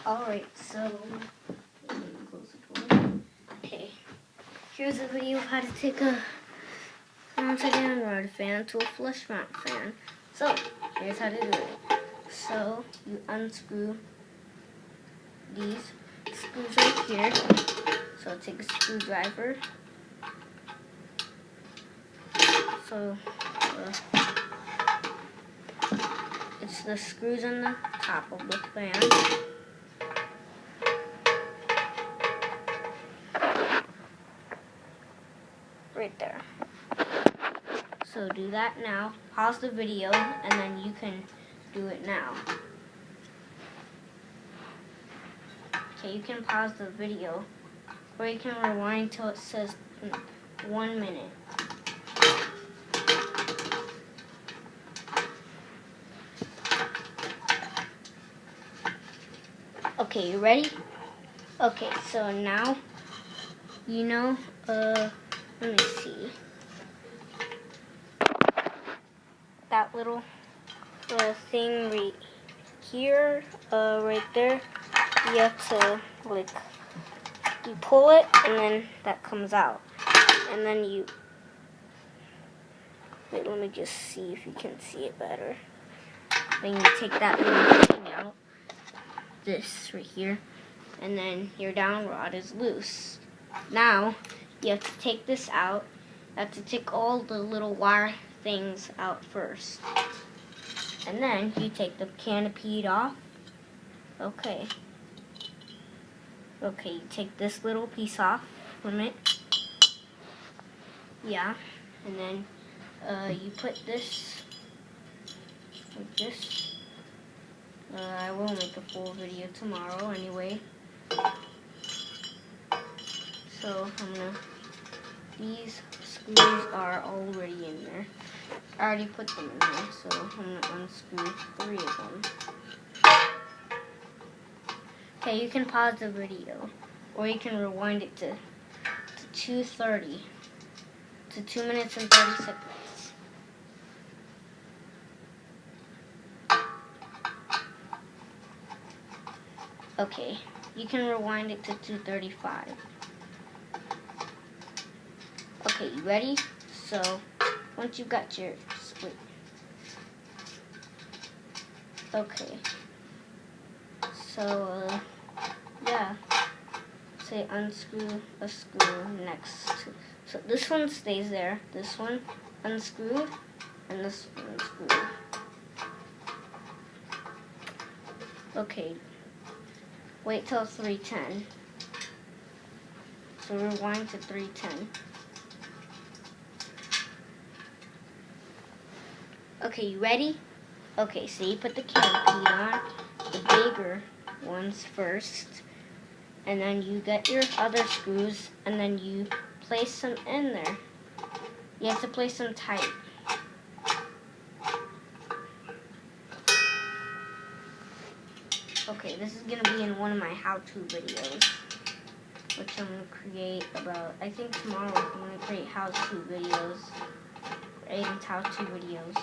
Alright, so let me close the door. Okay, here's a video of how to take a mounted rod fan to a flush mount fan. So, here's how to do it. So, you unscrew these screws right here. So, take a screwdriver. So, it's the screws on the top of the fan. Right there. So do that now. Pause the video and then you can do it now. Okay, you can pause the video or you can rewind till it says 1 minute. Okay, you ready? Okay, so now you know, let me see. That little thing right here, right there, you have to, like, you pull it and then that comes out. And then you, wait, let me just see if you can see it better. Then you take that little thing out, this right here, and then your down rod is loose. Now, you have to take this out. You have to take all the little wire things out first. And then you take the canopy off. Okay. Okay, you take this little piece off from it. Yeah. And then you put this like this. I will make a full video tomorrow anyway. So these screws are already in there. I already put them in there, so I'm going to unscrew 3 of them. Okay, you can pause the video, or you can rewind it to 2:30, to 2 minutes and 30 seconds. Okay, you can rewind it to 2:35. Okay, you ready? So, once you've got your split. Okay. So, yeah. Say unscrew a screw next to. So this one stays there. This one unscrewed, and this one unscrewed. Okay. Wait till 3:10. So rewind to 3:10. Okay, you ready? Okay, so you put the canopy on, the bigger ones first, and then you get your other screws, and then you place them in there. You have to place them tight. Okay, this is going to be in one of my how-to videos, which I'm going to create about, I think tomorrow I'm going to create how-to videos, Aiden's how-to videos.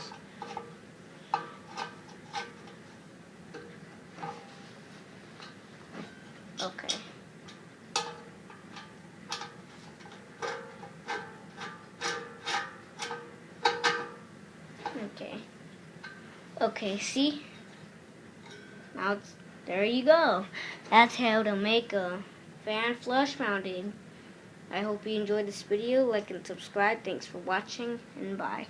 Okay. Okay, see? Now there you go. That's how to make a fan flush mounted. I hope you enjoyed this video. Like and subscribe. Thanks for watching, and bye.